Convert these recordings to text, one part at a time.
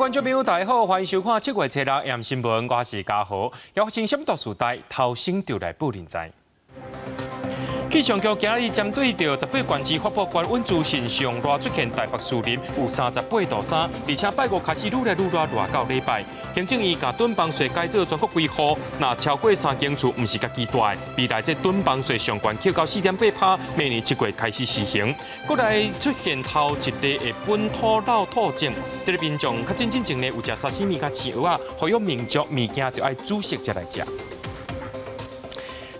观众朋友，大家好，欢迎收看7月7日夜新闻，我是嘉豪。要发生什么大事代，头先就来报认知。气象局今日针对着18县市发布高温资讯，上热出现台北树林有38.3度，而且拜五开始愈来愈热，热到礼拜。行政院甲囤房税改造全国规划，那超过3间厝唔是家己住的，未来这囤房税上悬扣到4.8%，明年7月开始施行。过来出现头一例的本土老兔症，这个民众较真正呢有食沙西米甲饲蚵仔，好有民族物件就爱煮熟才来食。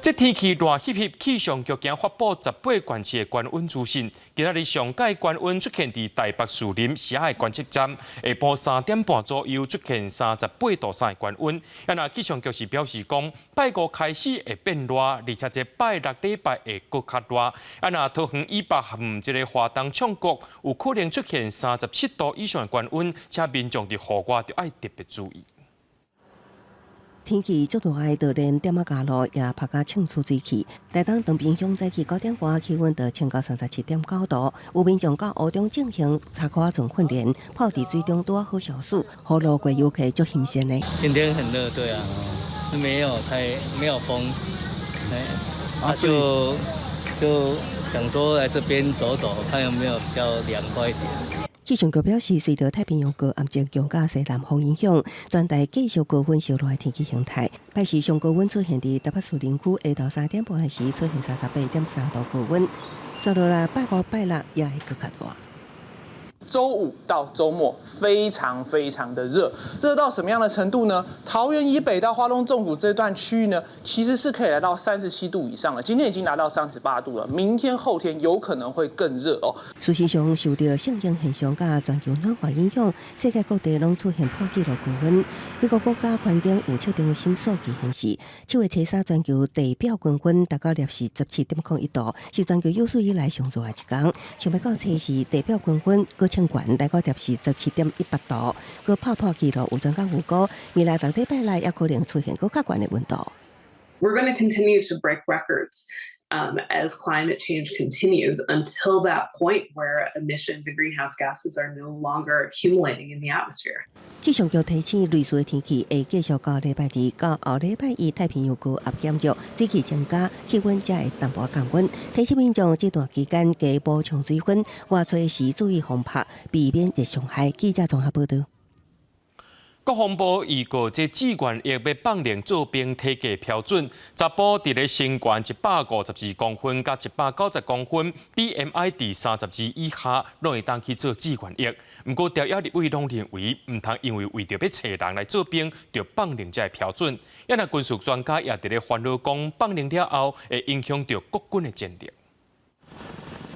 这天气热翕翕，气象局今发布18县市的高温资讯。今日上届高温出现伫台北树林狭隘观测站，下晡3点半左右出现38.3的高温。那气象局是表示讲，拜五开始会变热，而且这拜六礼拜会搁较热。那桃园以北含这个华东唱国有可能出现37度以上的高温，且民众伫户外就要特别注意。天气足热的，就连点啊加路也拍甲清出水汽。台东长滨乡早起9点半气温就升到37.9度，有民众到湖中进行查考船训练，泡伫水中拄好消暑，好路过游客足新鲜的。今天很热，对啊，没有风，就想说来这边走走，看有没有比较凉快一点。气象局表示，随着太平洋高压脊强甲西南风影响，全台继续高温烧热的天气形态。拜四上高温出现伫台北树林区下昼3点半时出现38.3度高温，接落来拜五、拜六也会更较热。周五到周末非常的热，热到什么样的程度呢？桃园以北到花东纵谷这段区域呢，其实是可以来到37度以上了。今天已经达到38度了，明天、后天有可能会更热哦。事实上，受到性应现象甲全球暖化影响，世界各地拢出现破纪录高温。美国国家环境有测定的新数据显示，7月初3全球地表均温达到摄氏17.01度，是全球有史以来上热的一天。想要到测试地表均温清悬来到摄氏17.18度，佮破纪录。有专家预估，未来6礼拜内也可能出现更较悬的温度。We're going to continue to break records as climate change continues until that point where emissions and greenhouse gases are no longer accumulating in the atmosphere. 气象局提醒，类似的天气会继续到礼拜2到后礼拜1，太平洋高压减弱，水汽增加，气温才会淡薄降温。提醒民众这段期间加补充水分，外出时注意风拍，避免热伤害。记者综合报道。国防部预告，这志愿役要放领做兵体格标准，查甫伫咧身高152公分甲190公分 ，BMI 伫32以下，拢会当去做志愿役。不过，调查立委拢认为，唔通因为着要找人来做兵，就放领这标准。因那军事专家也伫咧烦恼讲，放领了后会影响到国军的战力。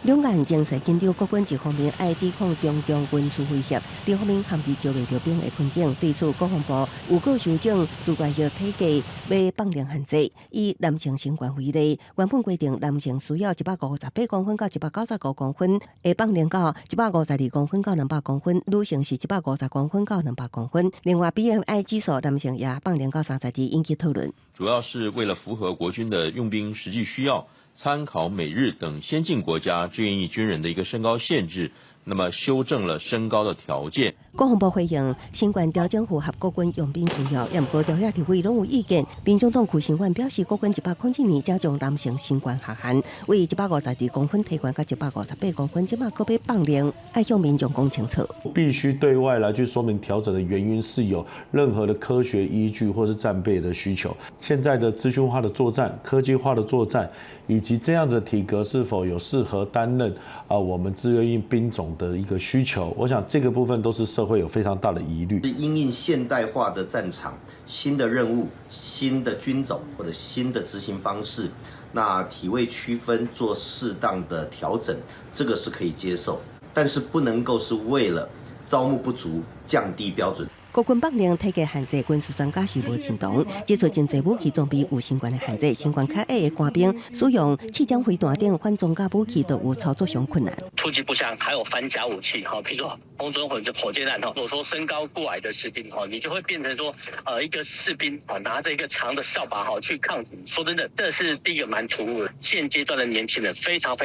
两岸情势紧张，国军一方面爱抵抗中共军事威胁，另一方面含伫招袂着兵的困境。对此，国防部有告修正自愿役体格要放量限制，以男性身高为例，原本规定男性需要158公分到195公分，会放量到152公分到200公分，女性是150公分到200公分。另外 ，BMI 指数男性也放量到32，引起讨论。主要是为了符合国军的用兵实际需要。参考美日等先进国家志愿役军人的一个身高限制，那么修正了身高的条件。国防部回应，新冠调整符合国军用兵需要，也毋过调查立委拢有意见。民众党区新员表示，国军102年才将男性身高下限为152公分提悬到158公分，即马可要放量，爱向民众讲清楚。必须对外来去说明调整的原因是有任何的科学依据或是战备的需求。现在的资讯化的作战、科技化的作战，以及这样子的体格是否有适合担任我们志愿役兵种的一个需求，我想这个部分都是社会有非常大的疑虑。是因应现代化的战场、新的任务、新的军种或者新的执行方式，那体位区分做适当的调整，这个是可以接受，但是不能够是为了招募不足降低标准。国军放量体格限制，军事专家是无认同。指出真侪武器装备有相关的限制，相关较矮的官兵使用气枪飞弹等反装甲武器都有操作上困难。突击步枪还有反甲武器，譬如说空中火箭弹，如果说身高过矮的士兵，你就会变成说，一个士兵拿着一个长的扫把去抗敌。说真的，这是第一个蛮突兀的。现阶段的年轻人非常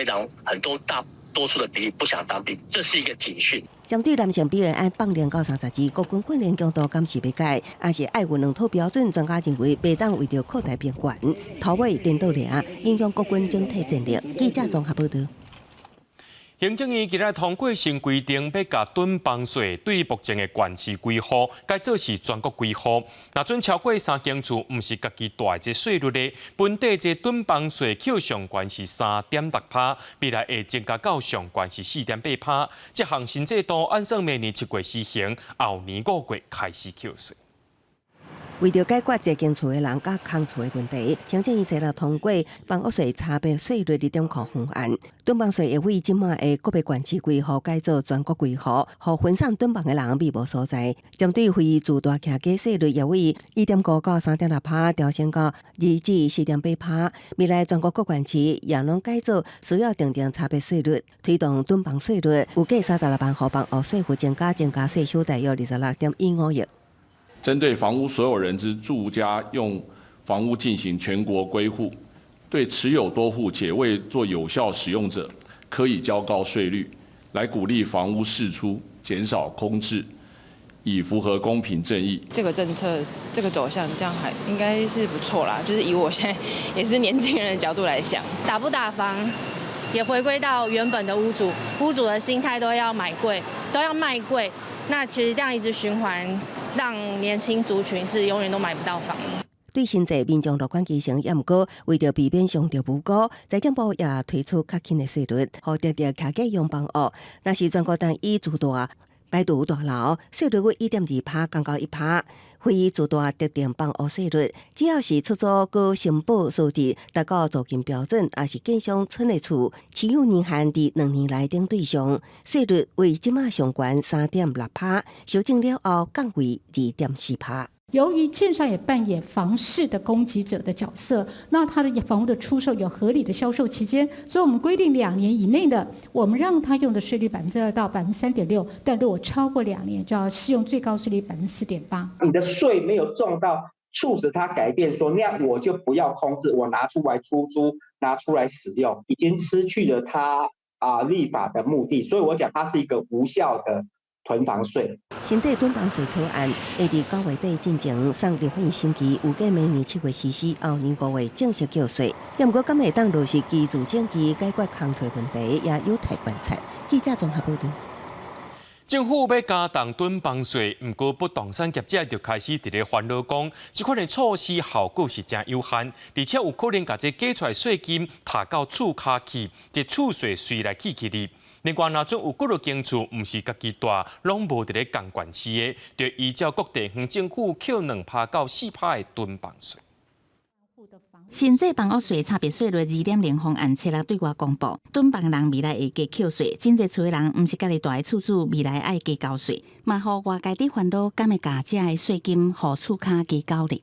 很多大多数的比例不想当兵，这是一个警讯。针对男性比例按放量到30支，国军训练强度敢是要改，也是爱运两套标准。专家认为，袂当为着扩大边缘，头尾颠倒掠，影响国军整体战力。记者综合报道。行政院今日通过新规定，要甲囤房税对目前的县市规划改做是全国规划。若准超过3间厝，毋是家己大这税率的，本地这囤房税扣上悬是3.6%，未来会增加到上悬是4.8%。这项新制度按算明年7月施行，后年5月开始扣税。为着解决这间厝的人甲空厝的问题，行政院设立通过房屋税差别税率2.0方案。囤房税会为即马的个别县市规划改做全国规划，互分散囤房的人密无所在。针对非住大徛家税率也为1.5到3.6%调升到2至4.8%。未来全国各县市也拢改做需要订定差别税率，推动囤房税率有计36万户房屋税负增加税收大约26.15亿。针对房屋所有人之住家用房屋进行全国归户，对持有多户且未做有效使用者，可以较高税率，来鼓励房屋释出，减少空置，以符合公平正义。这个政策这个走向，这样还应该是不错啦。就是以我现在也是年轻人的角度来想，打不打房，也回归到原本的屋主的心态都要买贵，都要卖贵。那其实这样一直循环，让年轻族群是永远都买不到房。对新制民众乐观其成，也毋过为着避免上着无辜，财政部也推出较轻的税率，互直直徛价用房屋。若是全国单一住大、排除大楼，税率为1.2%降到1%。非住大特定房屋税率，只要是出租高承保数字达到租金标准，也是建商村的厝，持有年限伫2年内定对象，税率为即马上悬3.6%，修正了后降为2.4%。由于建商也扮演房市的供给者的角色，那它的房屋的出售有合理的销售期间，所以我们规定2年以内的，我们让他用的税率2%到3.6%，但如果超过2年，就要适用最高税率4.8%。你的税没有中到，促使他改变说，那样我就不要空置，我拿出来出租，拿出来使用，已经失去了他立法的目的，所以我讲它是一个无效的囤房税。新制囤房税草案会伫9月底进行送立法院审议，预计明年7月实施，后年5月正式扣税。也毋过，敢会当落实居住证期解决空厝问题，也有待观察。记者综合报道。政府要加重囤房税，毋过不动产业者就开始伫咧烦恼讲，这款的措施效果是真有限，而且有可能把这加出来税金踏到厝骹去，这厝税随来起哩。另外，若准有几多间厝毋是家己大，拢无伫咧共县市的，就依照各地方政府扣2%到4%的囤房税。新制房屋税差别税率2.0方案7月对外公布，囤房人未来会加扣税，真侪厝的人毋是家己大的厝主，未来爱加交税，嘛互外界的烦恼，敢会加这的税金互厝骹加交呢？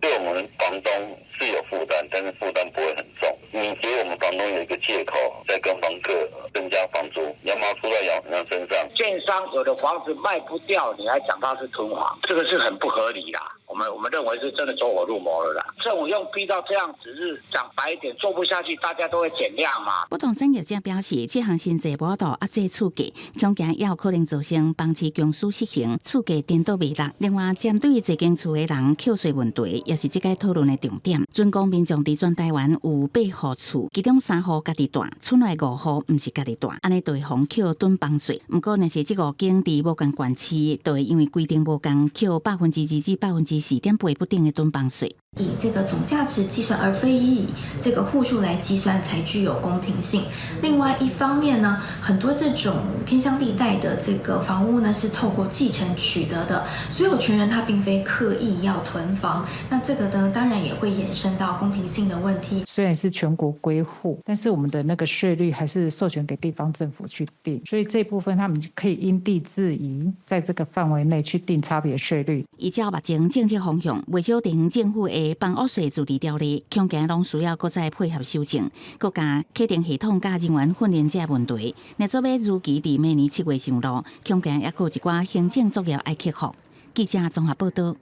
对我们房东是有负担，但是负担不会很重。你给我们房东有一个借口，再跟房客增加房租，羊毛出在羊身上。建商有的房子卖不掉，你还讲他是囤房，这个是很不合理啦。我们认为是真的走火入魔了啦。政府用逼到这样，只是讲白一点，做不下去，大家都会减量嘛。不动产业者表示，这项新制无度压制厝价，恐惊也有可能造成房市强势失衡，厝价颠倒未落。另外，针对这间厝的人扣税问题，也是这个讨论的重点。准讲民众伫全台湾有8户厝，其中3户家己大，村内5户毋是家己大，安尼就会互扣囤房税。不过，若是这5间伫无共县市，就会因为规定无共，扣2%至4.8%不定的囤房税。以这个总价值计算，而非以这个户数来计算，才具有公平性。另外一方面呢，很多这种偏乡地带的这个房屋呢，是透过继承取得的，所有权人他并非刻意要囤房。那这个呢，当然也会衍生到公平性的问题。虽然是全国归户，但是我们的那个税率还是授权给地方政府去定，所以这部分他们可以因地制宜，在这个范围内去定差别税率。依照目前政策方向，未少地方政府的房屋税治理条例，恐惊拢需要搁再配合修正，搁加确定系统甲人员训练这问题。若做要如期伫明年7月上路，恐惊也有一寡行政作业要克服。记者综合报道。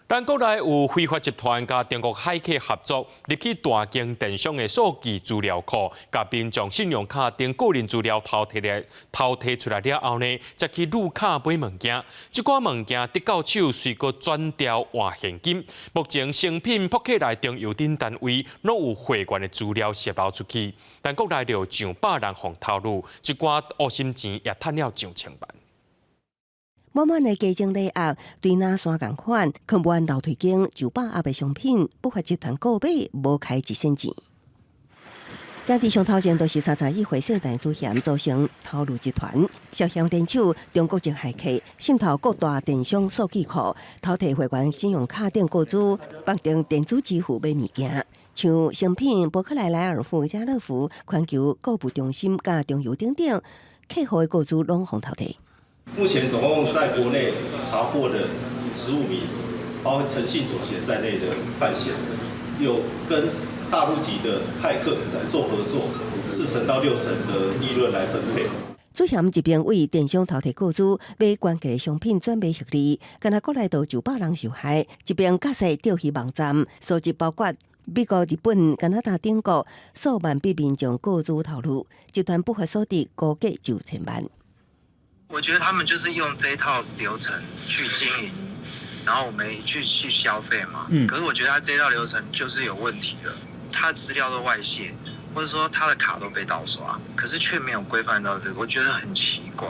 咱国内有非法集团甲中国骇客合作，入去大型电商的数据资料库，甲民众信用卡等个人资料偷摕出来了后呢，再去路卡买物件。这寡物件得到手，随个转调换现金。目前成品扑克内中邮电单位拢有会员的资料泄露出去，但国内就上百人互透露，这寡恶心钱也赚了上千万。满满的家政礼盒，对那山共款，看不完楼梯间900盒的商品，不法集团购买无开1仙钱。家己上头前都是331回世代主嫌组成头路集团，涉嫌联手中国籍骇客，渗透各大电商数据库，偷摕会员信用卡等个资，绑定电子支付买物件。像成品、伯克莱莱尔富、家乐福、环球购物中心、甲中油等等，客户的个资拢互偷摕。目前总共在国内查获的15名，包括诚信主嫌在内的犯嫌，有跟大陆籍的骇客在做合作，4成到6成的利润来分配。主嫌一边为电商偷摕个资，买关键商品转卖获利，敢若国内都900人受害；一边架设钓鱼网站，数字包括美国、日本、加拿大等国数万笔民众个资透露，集团不法所得估计就1000万。我觉得他们就是用这一套流程去经营，然后我们去消费嘛。可是我觉得他这一套流程就是有问题的，他资料都外泄，或者说他的卡都被盗刷，可是却没有规范到这个，我觉得很奇怪。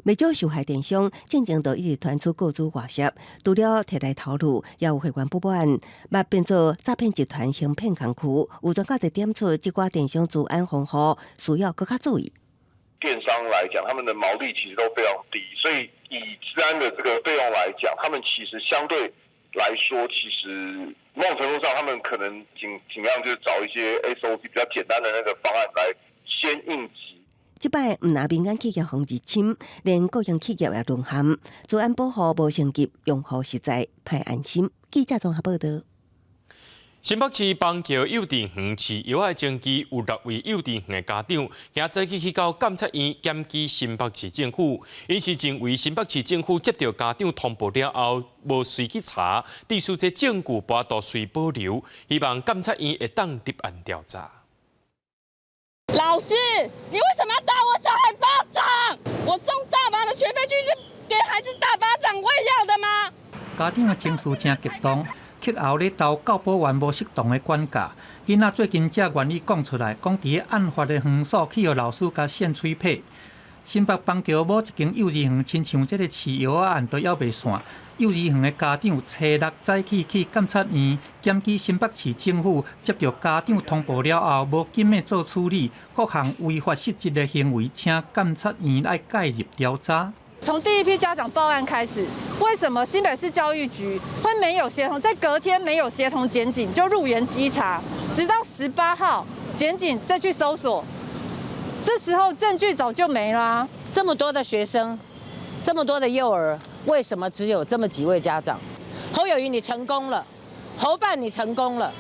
未少受害电商渐渐都一直传出个资外泄，除了摕来头路，也有会员不满，捌变做诈骗集团行骗工具。有专家就点出，这寡电商治安防护需要更加注意。电商来讲，他们的毛利其实都非常低，所以以治安的这个费用来讲，他们其实相对来说，其实某种程度上，他们可能尽量就是找一些 SOP 比较简单的那个方案来先应急。这摆唔拿民间企业防入侵，连个人企业也沦陷，治安保护无升级，用户实在歹安心。记者综合报道。新北市邦桥幼稚园饲药的前期有6位幼稚园的家长，今早去到监察院检举新北市政府，因是认为新北市政府接到家长通报了后，无随去查，地数这证据大多随保留，希望监察院会当立案调查。老师，你为什么要打我小孩巴掌？我送大把的学费去是给孩子打巴掌喂药的吗？家长的情绪真激动。课后咧斗教保员无适当的管教，囡仔最近才愿意讲出来，讲伫咧案发的园所去互老师甲扇嘴皮。新北邦桥某一间幼儿园，亲像这个饲药案都还袂散，幼儿园的家长初6早起去监察院检举新北市政府接到家长通报了后，无紧的做处理，各项违法失职的行为，请监察院来介入调查。从第一批家长报案开始，为什么新北市教育局会没有协同，在隔天没有协同检警就入园稽查，直到18号检警再去搜索，这时候证据早就没啦。这么多的学生，这么多的幼儿，为什么只有这么几位家长？侯友宜你成功了，侯办你成功了，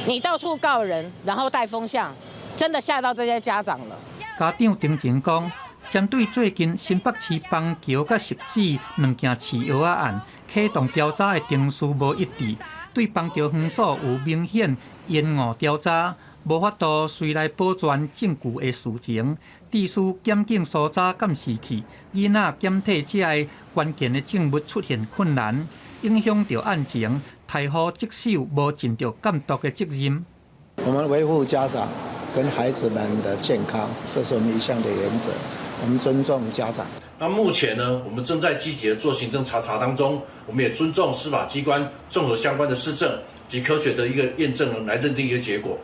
你到处告人，然后带风向，真的吓到这些家长了。家长丁前讲。针对最近新北市邦桥甲汐止2件饲药案，启动调查的定序无一致，对邦桥园所有明显延误调查，无法度随来保全证据的事情。地区检警搜查监视器，囡仔检体这个关键的证物出现困难，影响到案情，太后职守无尽到监督的责任。我们维护家长跟孩子们的健康，这是我们一项的原则。我们尊重家长。那目前呢，我们正在积极的做行政查当中，我们也尊重司法机关综合相关的施政及科学的一个验证来认定一个结果。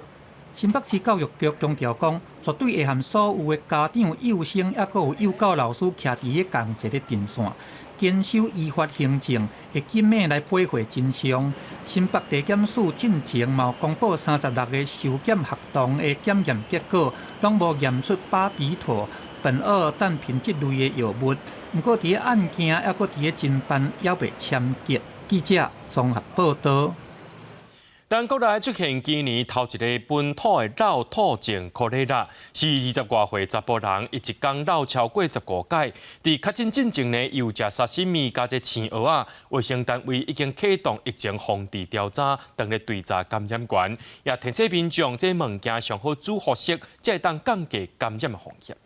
新北市教育局强调讲，绝对会和所有的家长、幼生，也有幼教老师徛伫咧同一个阵线，坚守依法行政，会紧密来追回真相。新北地检署进前嘛公布36个受检学童的检验结果，拢无验出巴比妥、苯二氮平这类的药物。不过，伫案件也搁伫侦办，还未签结。记者综合报道。咱国内出现今年头一个本土的脑土症可雷拉，是20多岁查甫人，伊一天脑超过15届。伫确诊进前呢，又食沙西米加青蚵仔。卫生单位已经启动疫情防治调查，当咧追查感染源，也提醒民众这物件上好煮好食，才会当降低感染的风险。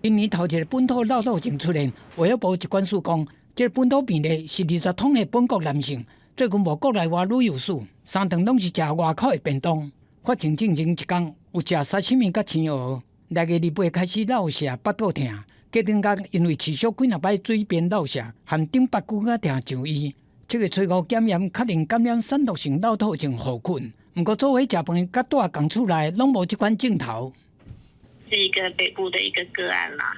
今年头一个本土脑土症出现，卫生部疾管署讲，这本土病例是20通的本国男性。最近无国内外旅游史，三顿拢是食外口的便当。发症进前一天有食沙西米甲青蚵，来个礼拜开始闹瀉、腹肚疼，隔天间因为持续几若摆水便闹瀉，含顶腹骨甲疼上医。7月初5检验确认感染散毒性脑土症候群，不过做伙食饭甲住公厝内拢无这款症头。是一个北部的一个个案啦，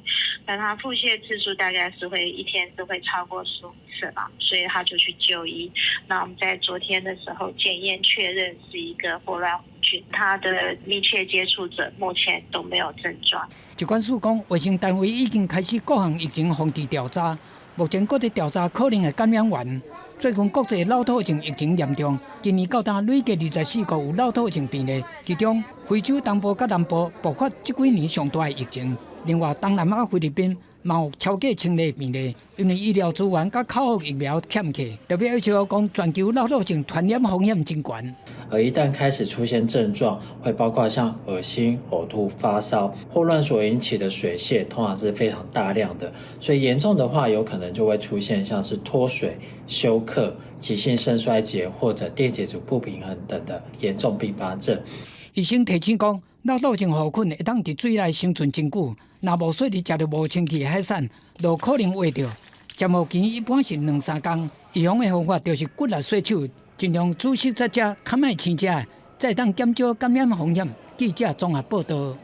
那他腹泻次数大概是会一天都会超过15次啦，所以他就去就医。那我们在昨天的时候检验确认是一个霍乱菌，他的密切接触者目前都没有症状。疾管署讲，卫生单位已经开始各项疫情防治调查，目前各在调查可能的感染源。最近国际脑土症疫情严重，今年到今累计24个有脑土症病例，其中非洲东部甲南部爆发这几年上大的疫情。另外，东南亚菲律宾嘛有超过1000例病例，因为医疗资源甲口服疫苗欠缺。WHO 讲，全球脑土症传染风险真高。而一旦开始出现症状，会包括像恶心、呕吐、发烧。霍乱所引起的水泄通常是非常大量的，所以严重的话，有可能就会出现像是脱水、休克、急性肾衰竭或者电解质不平衡等的严重并发症。医生提醒讲，脑土症候群会当伫水内生存真久，若无说你食到无清气的海产，就可能活着。节目期一般是2-3天，预防的方法就是骨力洗手。尽量煮熟再食，较莫生食，再当减少感染风险。记者综合报道。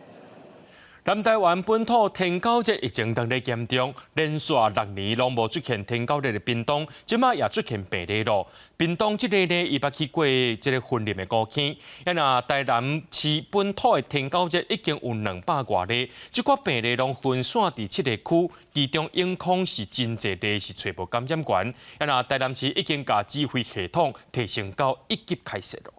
南台湾本土天狗热疫情当咧严重，连续6年拢无出现天狗热的屏东，即马也出现病例咯。屏东即个呢，伊捌去过即个婚恋的孤坑，那台南市本土的天狗热已经有200多例，即个病例拢分散伫7个区，其中永康是真侪例是找无感染源，那台南市已经甲指挥系统提升到1级开设咯。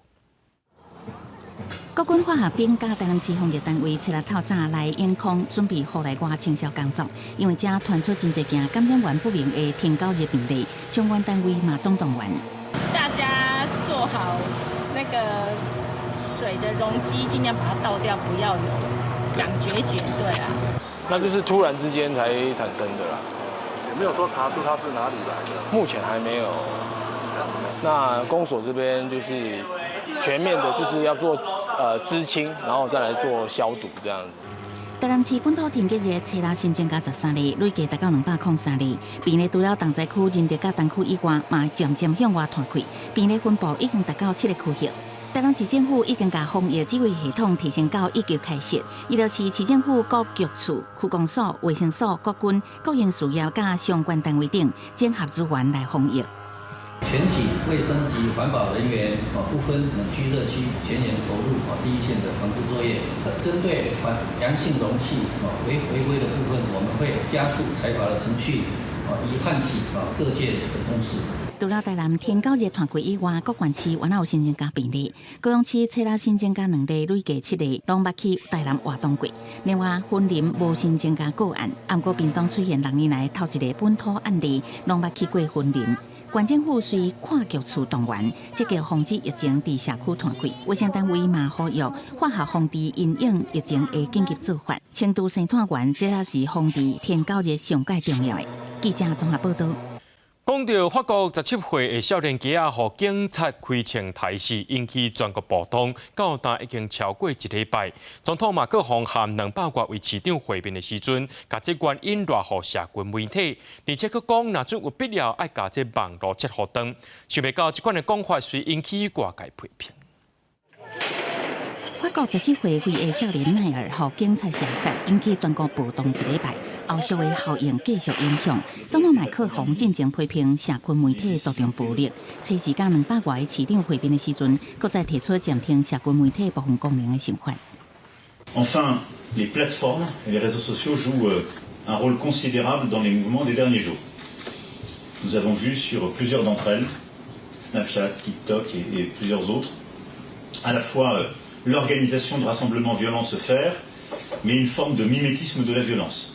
国军化学兵甲台南市防疫单位7日透早来永康准备户内外清消工作，因为遮传出真侪件感染源不明的天狗热病例，相关单位嘛总动员。大家做好那个水的容积，尽量把它倒掉，不要有长决绝，对啊。那就是突然之间才产生的啦。有没有说查出它是哪里来的？目前还没有。那公所这边就是全面的，就是要做知清，然后再来做消毒这样子。台南市本土天气热7日新增加13例，累计达到203例。病例除了同在区、仁德甲东区以外，嘛渐渐向外拓开。病例分布已经达到7个区域。台南市政府已经把防疫指挥系统提升到1级开设，伊就是市政府各局处、区公所、卫生所、国军、国营事业甲相关单位等整合资源来防疫。全体卫生及环保人员不分冷区热区，全员投入第一线的防治作业。针对阳性容器违规的部分，我们会加速裁罚的程序，以唤起各界的重视。除了台南天狗热团开以外，各县市原来有新增加病例。高雄市7日新增加2例，累计7例，拢捌去台南活动过。另外，云林无新增加个案，不过屏东出现6年来头一个本土案例，拢捌去过云林。县政府随跨局处动员，积极防止疫情伫社区传开。卫生单位嘛呼吁化学防治因应疫情的紧急做法。清都生态园这也是防治天狗热上界重要的。记者综合报道。讲到法国17岁的少年家互警察开枪杀死，引起全国暴动，到今已经超过1礼拜。总统马克宏含200多位市长会面的时阵，把这原因热予社群媒体，而且佫讲，若准有必要，爱把这网络切互断。想袂到这款的讲法，虽引起外界批评。法国17岁的少年奈尔互警察射杀，引起全国暴动1礼拜，后续的效应继续影响。总统麦克宏进前批评社群媒体注重暴力，找时间200多位市长会面的时阵，搁再提出暂停社群媒体部分功能的想法。Enfin, les plateformes et les réseaux sociaux jouent un rôle considérable dans les mouvements des derniers jours. Nous avons vu sur plusieurs d'entre elles, c'est Snapchat, TikTok et plusieurs autres. À la fois l'organisation de rassemblements violents se faire, mais une forme de mimétisme de la violence.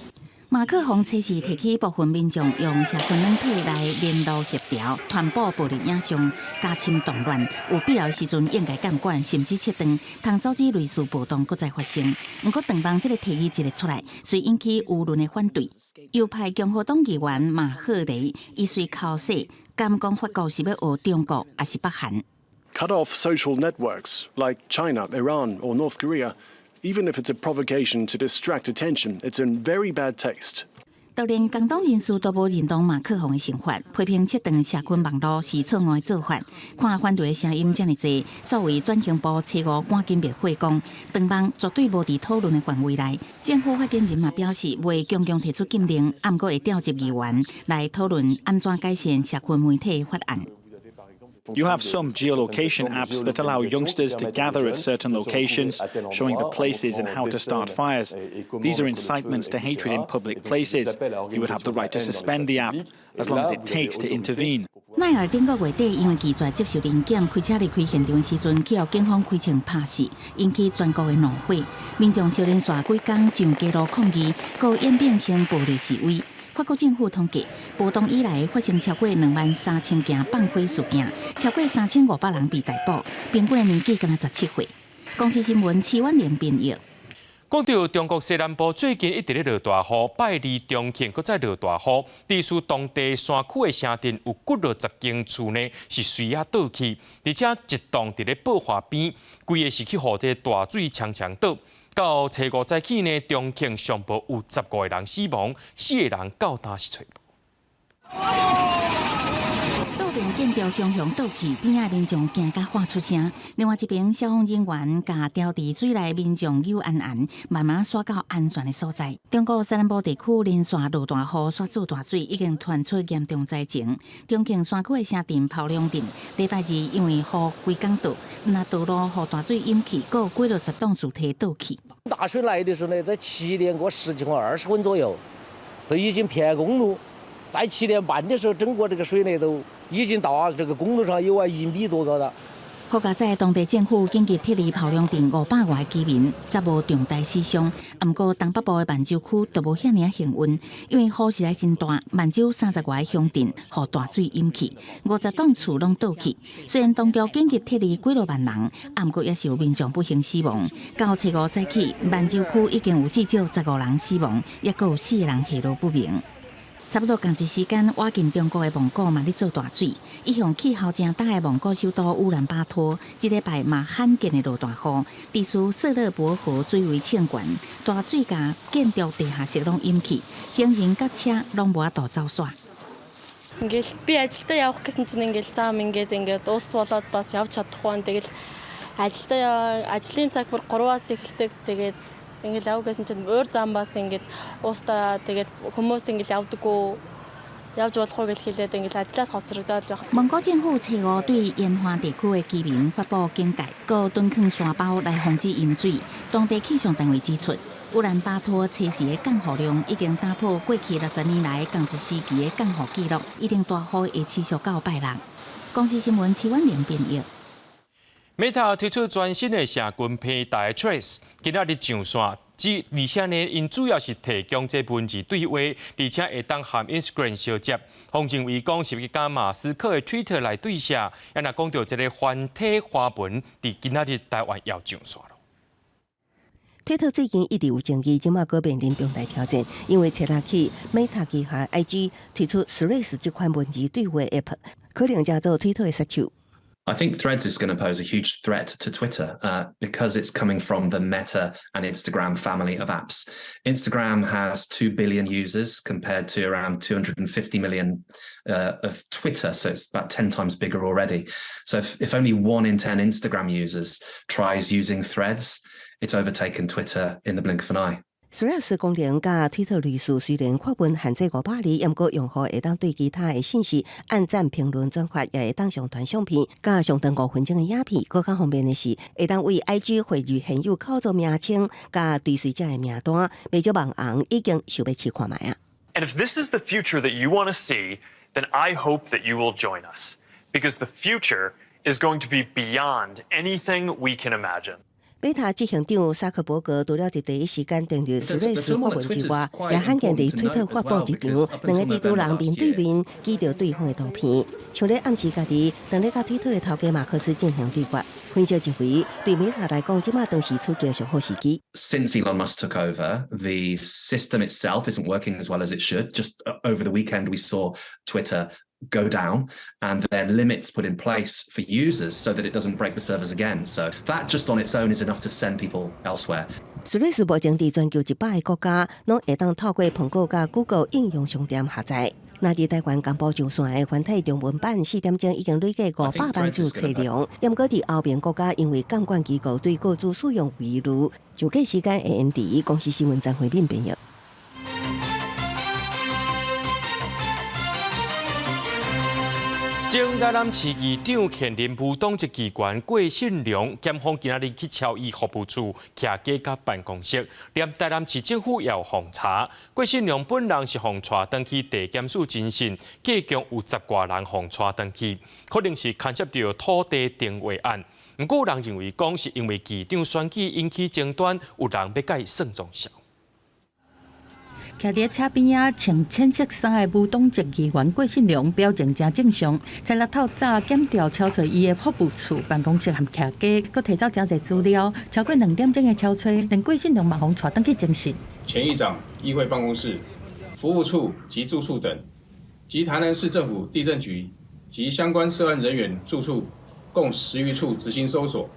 马克宏测试提起部分民众用社群软体来联络协调、传播暴力影像、加深动乱，有必要时阵应该监管，甚至切断，通阻止类似暴动搁再发生。不过，长邦这个提议一日出来，虽引起舆论的反对，右派共和党议员马赫雷伊虽口说，敢讲法国是要学中国，还是北韩 ？Cut off social networks like China, Iran, or North Korea.Even if it's a provocation to distract attention, it's in very bad taste. 就连共党人士都无认同马克宏的想法，批评切断社群网络是错误的做法。看反对的声音这么多，作为转型部车5赶紧灭火讲，长邦绝对无伫讨论的范围内。政府发言人嘛表示，会强强提出禁令，不过会调集议员来讨论安怎改善社群媒体的法案。You have some geolocation apps that allow youngsters to gather at certain locations, showing the places and how to start fires. These are incitements to hatred in public places. You would have the right to suspend the app, as long as it takes to intervene. 奈尔顶个月底，因为拒绝接受临检，开车离开现场时阵，去予警方开枪拍死，引起全国的怒火。民众少连续几天上街路抗议，搁演变成暴力示威。法国政府统计，暴动以来发生超过23000件放火事件，超过3500人被逮捕，平均的年纪敢若17岁。公司新闻7万连编译。讲到中国西南部最近一直咧落大雨，拜二中庆搁再落大雨，地区当地山区的城镇有90间厝呢是水啊倒去，而且一栋伫咧爆发边，规个是去互这大水呛倒。到初5早起呢，中庆上报有15个人死亡，4个人到今是找无。倒电建筑熊熊倒去，边仔民众惊甲喊出声。另外一边，消防人员甲掉伫水内民众救安，慢慢刷到安全的所在。中国西南部地区连续落大雨，刷走大水，已经传出严重灾情。中庆山区的城镇炮梁镇，礼拜二因为雨规天倒，那道路被大水淹去，还有几落10栋主体倒去。大水来的时候呢，在7点过10几分20分左右，都已经偏公路。在7点半的时候，整个这个水呢都已经到这个公路上有1米多高了。好在在当地政府紧急撤离炮梁镇500外居民，则无重大死伤。不过东北部的万州区就无遐尔幸运，因为雨势来真大，万州30外乡镇被大水淹去，50栋厝拢倒去。虽然当局紧急撤离几落万人，不过也是有民众不幸死亡。到初5早起，万州区已经有至少15人死亡，也有4个人下落不明。差不多同一时间，瓦近中国的蒙古嘛咧做大水，一向气候正大的蒙古首都乌兰巴托，这礼拜嘛罕见的落大雨，地区色勒伯河水位称悬，大水甲建筑地下室拢淹去，行人甲车拢无法度走煞。Ингээл би ажилдаа явах гэсэн чинь ингээл заам ингээд ус болоод бас явж чадахгүй. Тэгэл ажлын цаг бүр 3-аас эхэлдэг. Тэгээд ингээл явах гэсэн чинь өөр зам бас ингээд уустаа тэгээд хүмүүс ингээл явдаггүй. явж болохгүй гэж хэлээд ингээл ажлаас хоцрогдоод жоо. 蒙古政府初5对沿岸地区的居民发布警戒，搁蹲放沙包来防止淹水。当地气象单位指出，乌兰巴托初时的降雨量已经打破过去60年来降一时期的降雨记录，一定大雨会持续到拜六。公司新闻7万连编译。Meta 推出全新的社群平台 Threads， 今仔日上线，而且呢，因主要是提供这文字对话，而且会当和 Instagram 相接。洪正伟讲是甲马斯克的 Twitter 来对写，也若讲到这个繁体花文，伫今仔日台湾要上线了。推特最近一直有争议，今麦搁面临重大挑战，因为切拉起 Meta 旗下 IG 推出 Threads 这款文字对话 App， 可能加做推特的杀手。I think Threads is going to pose a huge threat to Twitter because it's coming from the Meta and Instagram family of apps. Instagram has 2 billion users compared to around 250 million of Twitter, so it's about 10 times bigger already. So if only 1 in 10 Instagram users tries using Threads, it's overtaken Twitter in the blink of an eye. Threads 功能甲推特类似，虽然发文限制500字，不过用户会当对其他的信息按赞、评论、转发，也会当上传相片，甲上长5分钟的影片。更较方便的是，会当为 IG 汇入现有口座名称，甲追随者的名单。未少网红已经想要试看卖啊。And if this is the future that you want to see, then I hope that you will join us. because the future is going to be beyond anything we can imagine. 贝塔执行长萨克伯格除了伫第一时间订入史瑞斯发文之外，也罕见伫推特发布一张两个蜘蛛人面对面记着对方的图片，像咧暗示家己当咧甲推特的头家马克思进行对决。分析认为，对美塔来讲，即马当时处境上好时机。Since Elon Musk took over, the system itself isn't working as well as it should. Just over the weekend, we saw Twitter go down and then limits put in place for users so that it doesn't break the servers again. So that just on its own is enough to send people elsewhere. 史瑞斯目前伫全球100个国家，拢会当透过苹果甲 Google 应用商店下载。那伫台湾公布上线的繁体中文版4点钟已经累计500万注册量，毋过伫后面国家因为监管机构对各自使用有疑虑，就计时间 AMD 公司新闻张回面编译。前台南市议长现任无党籍议员郭信良，检方今仔日去超伊服务处徛家甲办公室，连台南市政府也有封查。郭信良本人是被带登去地检署侦讯，计共有10多人被带登去，可能是牵涉到土地定位案。不过有人认为讲是因为议长选举引起争端，有人要甲伊算总账。徛伫车边啊，穿浅色衫的无党籍议员郭信良表情真正常。在日头早检调敲找伊的服务处、办公室和徛家，佮提到真侪资料，超过2点钟的敲找，令郭信良马上带登去侦讯。前议长、议会办公室、服务处及住处等，及台南市政府地政局及相关涉案人员住处共10余处执行搜索，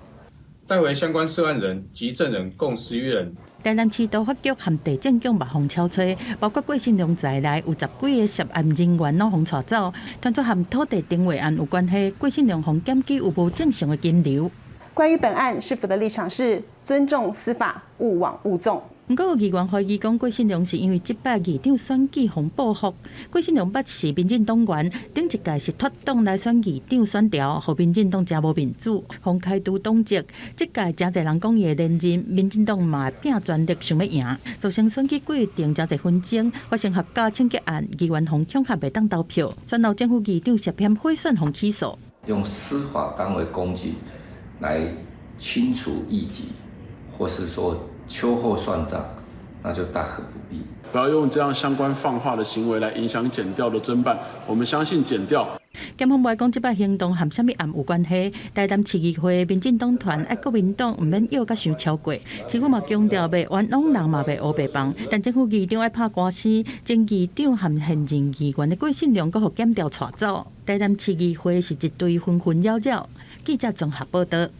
带回相关涉案人及证人共10余人。台南市督法局和地政局马上敲找，包括郭信良在内有10几个涉案人员拢互带走，传出和土地定位案有关系。郭信良互检举有无正常的金流。关于本案，市府的立场是尊重司法，勿枉勿纵。不过有议员怀疑讲郭信良是因为这摆议长选举互报复。郭信良捌是民进党员，顶一届是脱党来选议长选调，互民进党真无民主，互开除党籍。这届真侪人讲伊会连任，民进党嘛拼全力想要赢，造成选举过程真侪纷争，发生合家清洁案，议员互恐吓袂当投票，选后政府议长涉嫌贿选互起诉。用司法单位攻击来清除异己，或是说秋后算账，那就大可不必。不要用这样相关放话的行为来影响检调的侦办。我们相信检调。检方外讲，这摆行动和什么案有关系？台南市议会民进党团爱国民党唔免要甲伤超过。市府嘛强调，袂冤枉人嘛袂黑白帮。但政府议长爱拍官司，前议长和现任议员的郭信良，阁互检调带走。台南市议会是一堆纷纷扰扰。记者综合报道。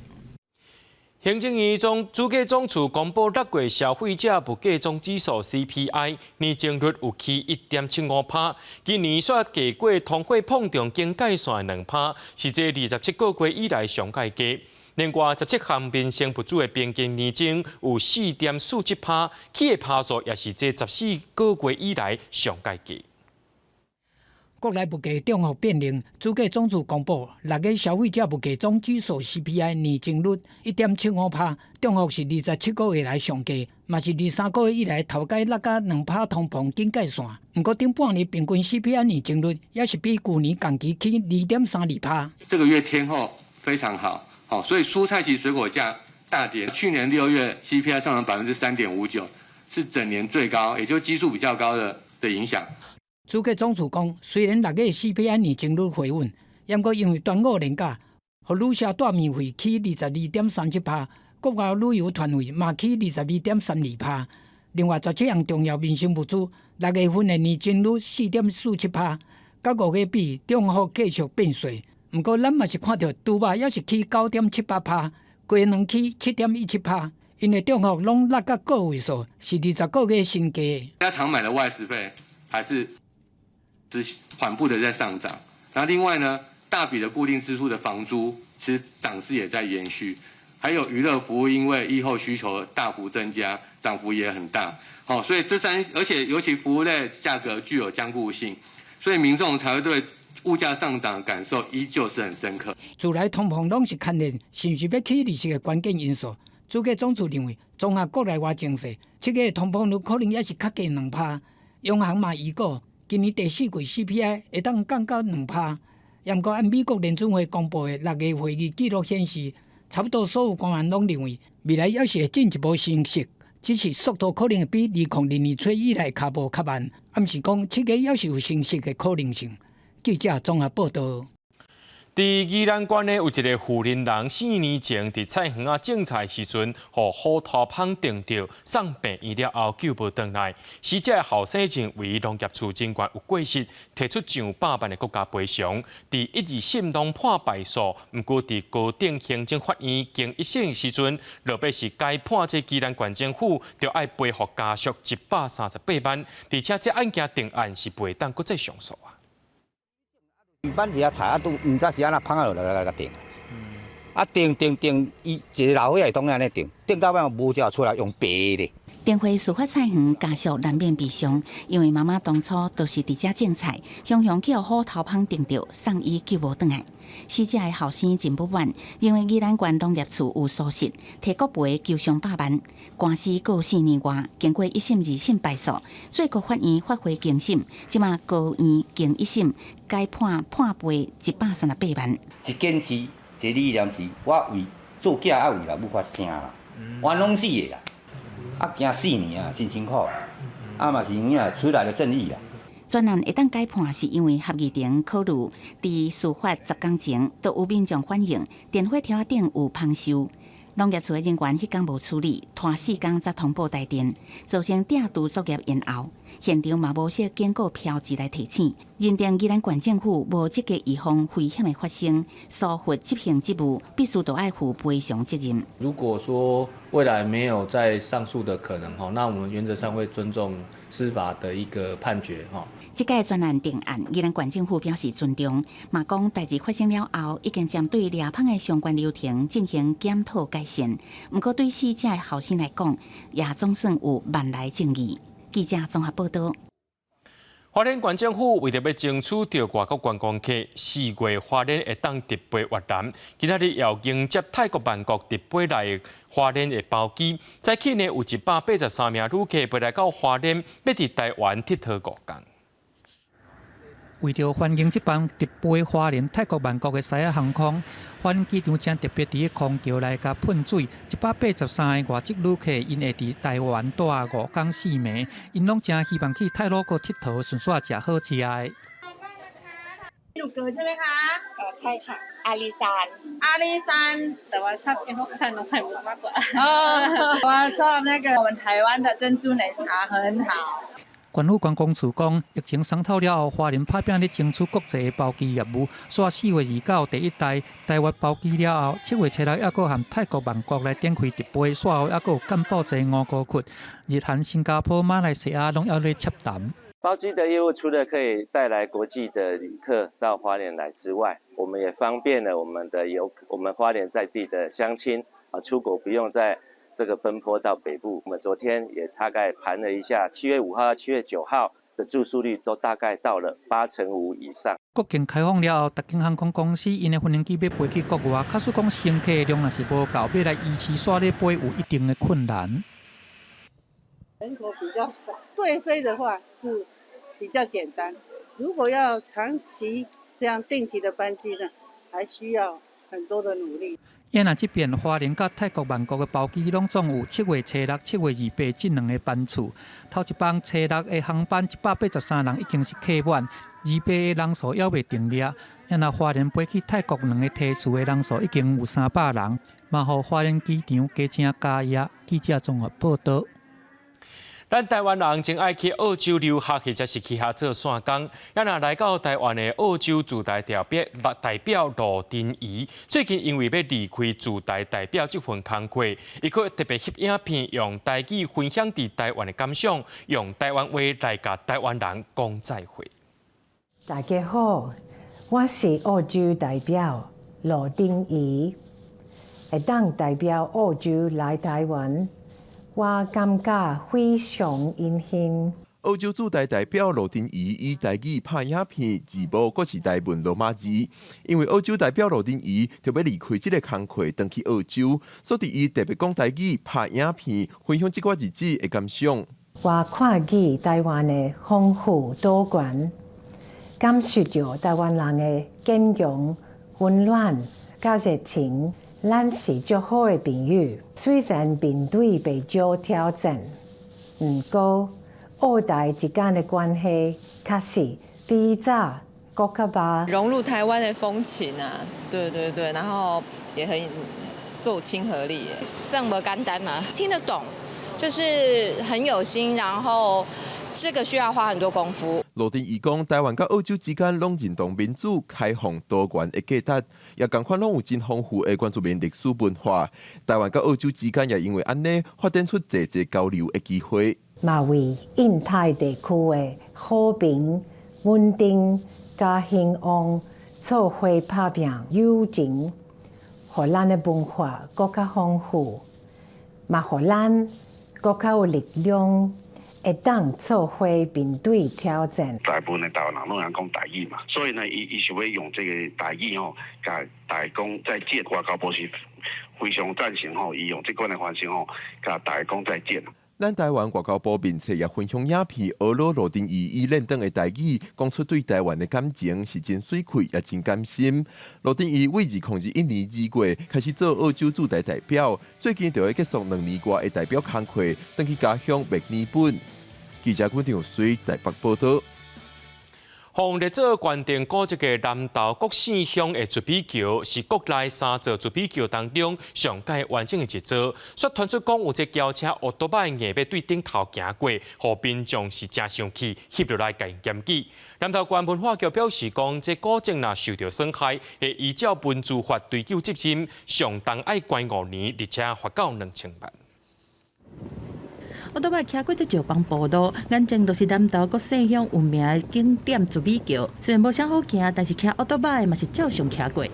行政院主计总处公布6月消费者物价总指数 CPI 年增率有起 1.75%， 今年煞低过通货膨胀经界线的2%，是这27个月以来上界低。另外，17项民生物资的平均年增有 4.47%， 起的趴数也是这14个月以来上界低。国内物价中幅变零，主计总处公布6月消费者物价总指数 CPI 年增率 1.75%， 中幅是27个月来上低，嘛是23个月以来头届落甲2%通膨警戒线。不过顶半年平均 CPI 年增率也是比去年同期起 2.32%。这个月天后非常好，所以蔬菜及水果价大跌。去年6月 CPI 上涨3.59%，是整年最高，也就基数比较高的影响。主计总处讲，虽然6月 CPI 年增率回稳，不过因为端午连假，互旅社带面费起 22.37%， 国外旅游团费嘛起 22.32%。另外，17项重要民生物资6月份的年增率 4.47%， 甲5月比中幅继续变小。不过，咱嘛是看到猪肉也是起 9.78%， 鸡卵起 7.17%， 因为中幅拢落到个位数，是20个月新低。大家常买的外食费还是缓步的在上涨，然后另外呢，大笔的固定支出的房租，其实涨势也在延续，还有娱乐服务，因为疫后需求大幅增加，涨幅也很大。所以而且尤其服务类价格具有僵固性，所以民众才会对物价上涨的感受依旧是很深刻。自来通膨拢是看连是不是要起利息的关键因素。主计总处认为，综合国内外情势，7月通膨率可能也是较低2%。央行嘛预估，今年第4季 CPI 会当降到2%。不过按美国联准会公布的6月会议记录显示，差不多所有官员拢认为，未来要是会进一步升息，只是速度可能会比2002年初以来较无较慢。暗示讲7月要是有升息的可能性。记者综合报道。伫宜兰县呢，有一个富人人4年前伫菜园啊种菜时阵，互虎头蜂叮着，送病院了后救无回来。死者的后生证为农业处警官有过失，提出上百万的国家赔偿。伫1、2审拢判败诉，毋过伫高等行政法院经一审时阵，落尾是该判这宜兰县政府就要赔付家属138万，而且这案件定案是袂当搁再上诉啊。一般时啊菜啊都毋知是安那芳啊落来定，啊定，伊一个老伙仔当安尼定到尾无照出来用白的。丁辉事发菜园，家属难免悲伤，因为妈妈当初都是伫遮种菜，雄去互虎头蜂叮着，送医救无回来。死者的后生真不满，认为宜兰县农业处有疏失，提国赔求上百万。官司告4年外，经过1审、2审败诉，最高法院发回更审，即马高院经1审改判赔138万。一件事，一个理念是，我为做囝爱为老母发声啦，冤拢死的啦。啊，惊4年啊，真辛苦啊！嘛是影出来的正义啦。专案会当改判，是因为合议庭考虑伫司法10天前，都有民众反映电火条顶有芳臭。农业处的人员迄天无处理，拖4天才通报台电，造成调度作业延后。现场嘛无设经过标志来提醒，认定宜兰县政府无积极预防危险的发生，疏忽执行职务，必须都要负赔偿责任。如果说未来没有再上诉的可能哈，那我们原则上会尊重司法的一个判决哈。这届专案定案，宜兰县政府表示尊重，嘛讲代志发生了后，已经针对抓蜂的相关流程进行检讨改善。不过对死者的后生来讲，也总算有万来正义。记者综合报道。花莲县政府为着要争取到外国观光客，4月花莲会当直飞越南，今仔日要迎接泰国曼谷直飞来的花莲的包机。早起呢有183名旅客要来到花莲，要伫台湾佚佗5天。为着欢迎这班直飞花莲泰国曼谷的西亚航空，花莲机场正特别伫空桥内甲喷水，183个外籍旅客因会伫台湾待5天4暝，因拢真希望去泰鲁阁佚佗，顺续食好食的。ลูกเกอใช่ไหมคะใช่ค่ะอาลีซานแต่ว่าชอบกินพวกชานมไข่มุกมากกว่าว่าชอบ那个我们台湾的珍珠奶茶很好。县府观光处讲，疫情商讨了后，花莲拍拼咧争取国际的包机业务。煞4月29第一代台湾包机了后，7月7日还佫含泰国曼谷来展开直飞，煞后还佫有柬埔寨、5个区，日韩、新加坡、马来西亚拢要咧洽谈。包机的业务除了可以带来国际的旅客到花莲来之外，我们也方便了我们花莲在地的乡亲啊，出国不用再这个奔波到北部。我们昨天也大概盘了一下，7月5号、7月9号的住宿率都大概到了85%以上。国境开放了后，特经航空公司因的飞行机要飞去国外，假使讲乘客量若是无够，要来依期刷咧飞有一定的困难。人口比较少，对飞的话是比较简单。如果要长期这样定期的班机呢，还需要很多的努力。因啊，这边花莲甲泰国曼谷的包机拢总有7月76、7月28这2个班次。头一班76的航班183人已经是客满，28的人数还未定列。因啊，花莲飞去泰国2个梯次的人数已经有300人，嘛，互花莲机场加正加压。记者综合报道。咱台湾人真爱去澳洲留学，或者是去遐做散工。也若来到台湾的澳洲驻台代表罗丁仪，最近因为要离开驻台代表这份工作，伊佫特别翕影片，用台语分享伫台湾的感想，用台湾话来甲台湾人讲再会。大家好，我是澳洲代表罗丁仪，会当代表澳洲来台湾。我感觉非常荣幸。澳洲驻台代表罗丁仪以台语拍影片，字幕阁是台文罗马字。因为澳洲代表罗丁仪特别离开这个工作，回去澳洲，所以伊特别讲台语拍影片，分享这段日子的感想。我看见台湾的丰富多元，感受到台湾人的坚强、温暖、甲热情，咱是足好的朋友。虽然面对袂少挑战，不过澳台之间的关系确实比早更较密。融入台湾的风情啊，对对对，然后也很做亲和力，算不简单啊，听得懂，就是很有心，然后这个需要花很多功夫。罗定义讲，台湾甲澳洲之间拢认同民主、开放、多元的价值，也同款拢有真丰富的原住民历史文化。台湾甲澳洲之间也因为安尼，发展出侪交流的机会。嘛为印太地区的和平、稳定、甲兴旺做伙打拼友情，互咱的文化更加丰富，嘛互咱更加有力量。会当做伙面对挑战。大部分的台湾人拢讲台语嘛，所以呢，伊想要用这个台语吼，甲大家讲再见。外交部是非常赞成吼，伊用这款的方式吼，甲大家讲再见。咱台湾外交部面册也分享影片，俄罗定义以认同的台语，讲出对台湾的感情是真水气，也真甘心。罗定义为2001年2月开始做澳洲驻台代表，最近就要结束2年多的代表工作，回去家乡墨尔本。记者阮张水台北报道。防列做关定古迹的南投国姓乡的竹比桥，是国内3座竹比桥当中上界完整的一座。却传出讲有一轿车奥多巴硬要对顶头行过，互民众是真生气，翕落来甲因检举。南投县文化局表示讲，这古迹若受到损害，会依照文字法追究责任，上重爱关5年，而且罚到2000万。我倒摆徛过这石邦步道，眼前就是南投国姓乡有名的景点竹米桥。虽然无啥好行，但是徛奥多摆嘛是照常徛过。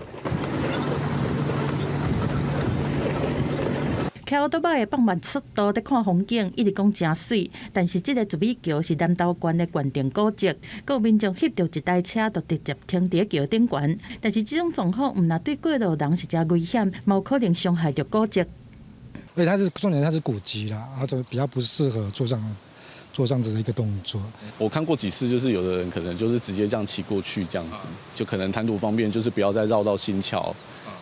徛奥多摆的放慢速度在看风景，一直讲真水。但是这个竹米桥是南投县的县定古迹，有民众翕到一台车就直接停伫桥顶悬。但是这种状况，唔若对过路人是真危险，嘛有可能伤害到古迹。而且它是重点，它是古迹啦，它就比较不适合做这样子的一个动作。我看过几次，就是有的人可能就是直接这样骑过去，这样子就可能谈吐方便，就是不要再绕到新桥，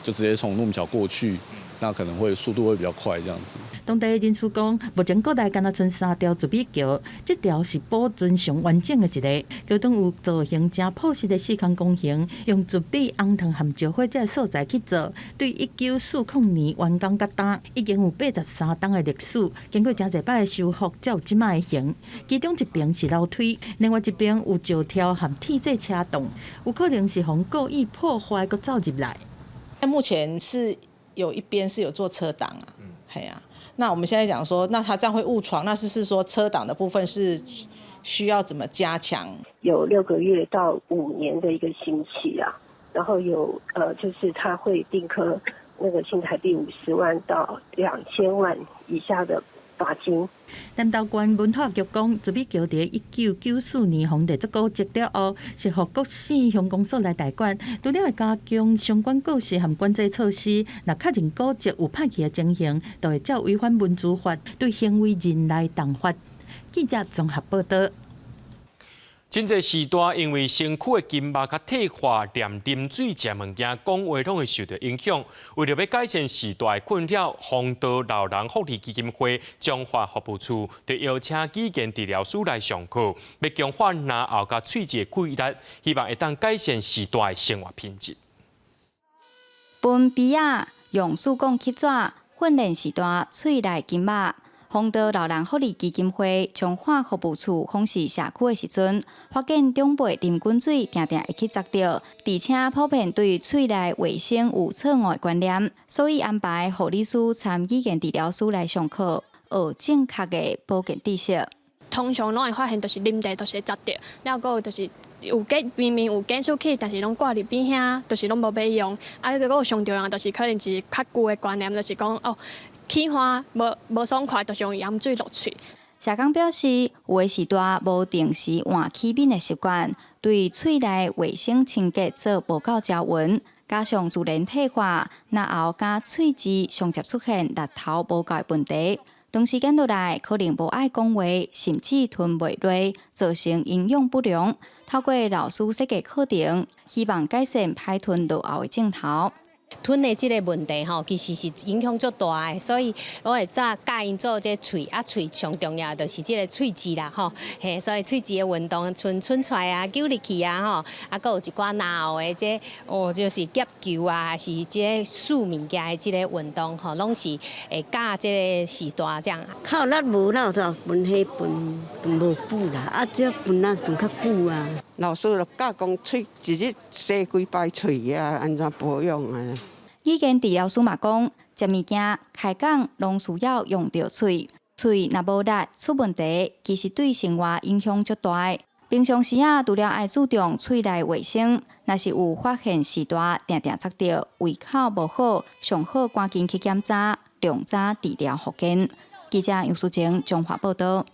就直接从陆母桥过去，那可能会速度会比较快，这样子。当地的人士讲，目前国内敢若剩3条竹米桥，这条是保存上完整的一个。桥墩有造型真朴实的4空拱形，用竹米、红糖和石灰这素材去做。对1940年完工甲打，已经有83档的历史，经过真侪摆的修复，才有即卖的形。其中一边是楼梯，另外一边有石条和铁制车洞，有可能是从故意破坏佮走入来。目前是有一边是有做车挡啊，嘿啊。那我们现在讲说，那它这样会误闯，那是不是说车挡的部分是需要怎么加强？有6个月到5年的一个刑期啊，然后有就是他会定科那个新台币50万到2000万以下的罚金。南投县文化局讲，竹米桥伫1994年红地作古迹了后，是互国姓乡公所来代管，除了会加强相关告示和管制措施，若确认古迹有歹去的情形，就会照违反文字法对行为人来重罚。记者综合报道。真侪时代因为身躯的筋膜甲退化、连啉水、食物件、讲话拢会受到影响。为了要改善时代困扰，弘道老人福利基金会彰化服务处就邀请语言治疗师来上课，要强化牙后甲喙齿的气力，希望会当改善时代的生活品质。分鼻仔用手工吸纸训练时代喙内筋膜。弘道老人福利基金会彰化服务处访视社区的时阵，发现长辈啉滚水常常会去砸到，而且普遍对喙内卫生有错误的观念，所以安排护理师参语言治疗师来上课，学正确的保健知识。通常拢会发现，就是啉茶就是会砸到，了个就是有明明有减速器，但是拢挂伫边遐，就是拢无要用。啊，个上重要就是可能是较旧的观念，就是讲哦。起花无爽快，就是用盐水落喙。社工表示，有的时代无定时换气面的习惯，对喙内卫生清洁做无够招稳，加上自然退化，牙后甲喙齿上接出现力头无够的问题，长时间落来，可能无爱讲话，甚至吞袂落，造成营养不良。透过老师设计课程，希望改善排吞落后的症头。吞的这个问题吼，其实是影响足大的，所以我会早教因做这喙，喙上重要就是这个喙齿啦吼，嘿，所以喙齿的运动，伸出来啊，揪入去啊吼，搁有一寡脑的这就是夹球啊，还是这个竖物件的这个运动吼，拢是会教这个时段这样。靠力无啦，就分迄分无久啦，这分啊分较久啊。老师就教讲喙一日洗几摆喙啊，安怎保养啊？语言治疗师嘛讲，食物件开讲拢需要用到喙，喙若无力出问题，其实对生活影响足大。平常时除了爱注重喙内卫生，若是有发现时大定定察到胃口无好，上好赶紧去检查，量早治疗复健。记者杨淑晴综合报道。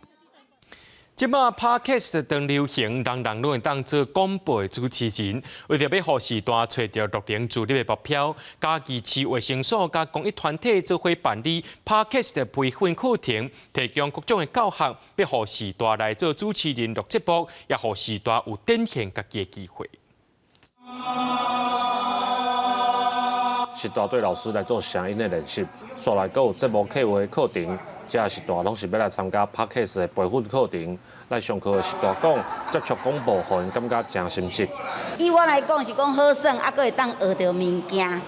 即马 Podcast 当流行，人人拢会当做广播的主持人。为着要互时代找到录音助力的目标，嘉义市卫生所甲公益团体做伙办理 Podcast 的培训课程，提供各种的教学，要互时代来做主持人录节目，也互时代有展现家己的机会。时代对老师来做声音的练习，煞来阁有节目客户的课程。这时代拢是要来参加 Podcast 的培训课程，来上课的时代讲接触广播，互因感觉真深实。以我来讲是讲好耍，阁会当学到物件，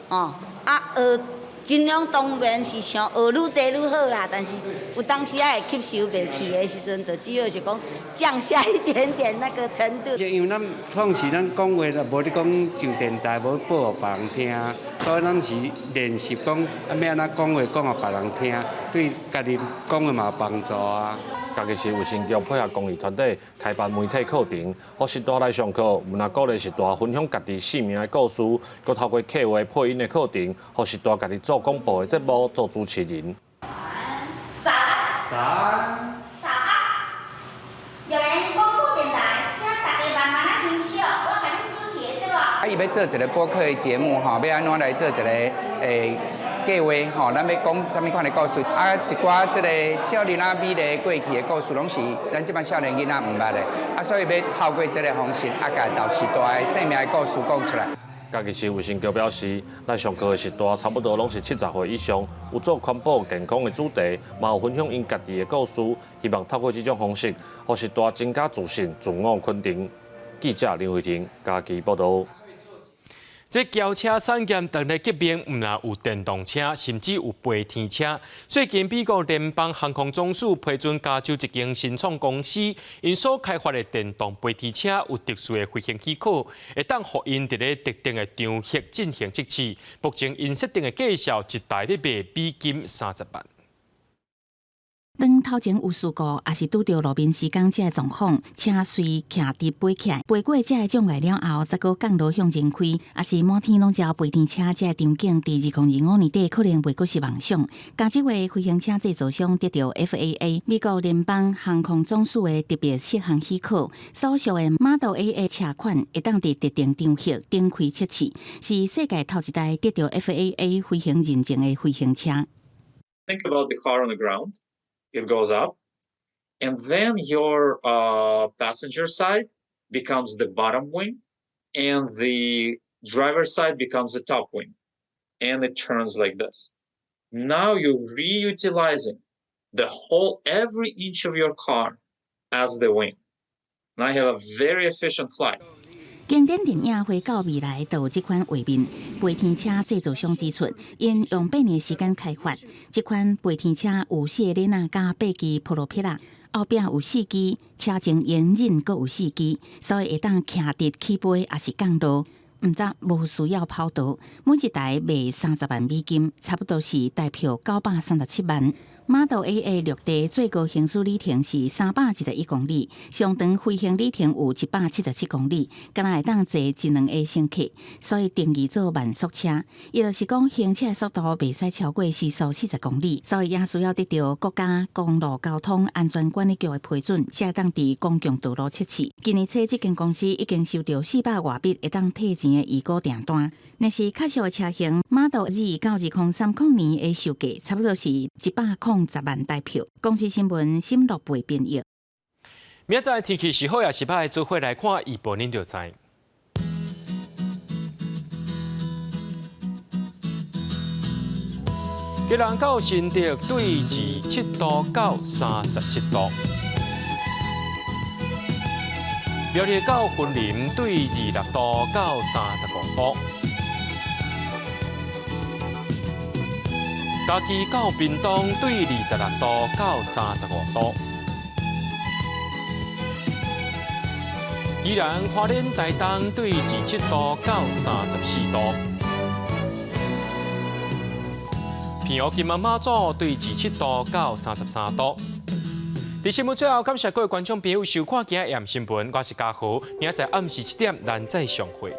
学尽量当然是想学愈侪愈好啦，但是有当时会吸收袂去的时阵，就只好是讲降下一点点那个程度。因为咱创时咱讲话啦，无你讲上电台，无报互别人听，所以咱是练习讲要安怎讲话讲互别人听，对家己讲话嘛有帮助啊。嘉义市卫生局配合公益团体开办媒体课程，互时代来上课，毋但鼓励时代分享家己生命的故事，佮透过客户配音的课程，互时代家己做广播的节目做主持人。早安。有人广播电台，请大家慢慢来欣赏，我甲恁主持的节目。伊要做一个播客的节目吼，要安怎来做一个计划吼，咱要讲什么款的故事？一寡即个少年仔美丽过去的故事，拢是咱即班少年囡仔毋捌的，所以要透过即个方式，甲到时代的生命的故事讲出来。嘉义市卫生局表示，来上课的时代差不多拢是70岁以上，有做环保健康的主题，嘛有分享因家己的故事，希望透过这种方式，互时代增加自信、自我肯定。记者林慧婷，嘉义报道。这轿车产业当日革命，唔但有电动车，甚至有飞天车。最近，美国联邦航空总署批准加州一间新创公司，因所开发的电动飞天车有特殊的飞行许可，会当互因伫咧特定的场合进行测试。目前因设定的价销一台要卖美金30万。当头前有事故，也是拄到路面施工这个状况，车随徛伫飞起来，飞过这个障碍了后，再搁降落向前开，也是满天拢招飞天车这个场景，伫2025年底可能袂阁是梦想。加州的飞行车制造商得到 FAA 美国联邦航空总署的特别适航许可，所属的 Model A 的车款会当伫特定场合展开测试，是世界头一台得到 FAA 飞行认证的飞行车。Think about the car on the ground. It goes up, and then your passenger side becomes the bottom wing, and the driver's side becomes the top wing, and it turns like this. Now you're reutilizing the whole, every inch of your car as the wing. Now you have a very efficient flight. 经典电影回到未来，就有这款画面。飞天车制造商指出，因用8年时间开发，这款飞天车有4个轮加8支普罗皮拉，后壁有4支，车前延刃阁有4支，所以会当徛伫起飞也是降落。毋则无需要跑道，每一台卖30万美金，差不多是台票937万。Model A 的陆地最高行驶里程是311公里，上长飞行里程有177公里，敢若会当坐1-2个乘客，所以定义做慢速车。也就是讲，行车的速度袂使超过时速40公里，所以也需要得到国家公路交通安全管理局的批准，才会当伫公共道路测试。今年初，这间公司已经收到400外笔会当退钱的预估订单。若是确实的车型马度2到2030年的售价差不多是110万台票。公司新闻沈乐培编译。明仔天气是好也是歹，做伙来看预报，恁就知。吉兰到新竹对27度到37度，苗栗到云林对26度到35度，嘉义到屏东对26度到35度，宜兰花莲台东对27度到34度。平湖金门马祖对27度到33度。伫新闻最后，感谢各位观众朋友收看今日夜新闻，我是嘉豪，明仔载暗时7点咱再相会。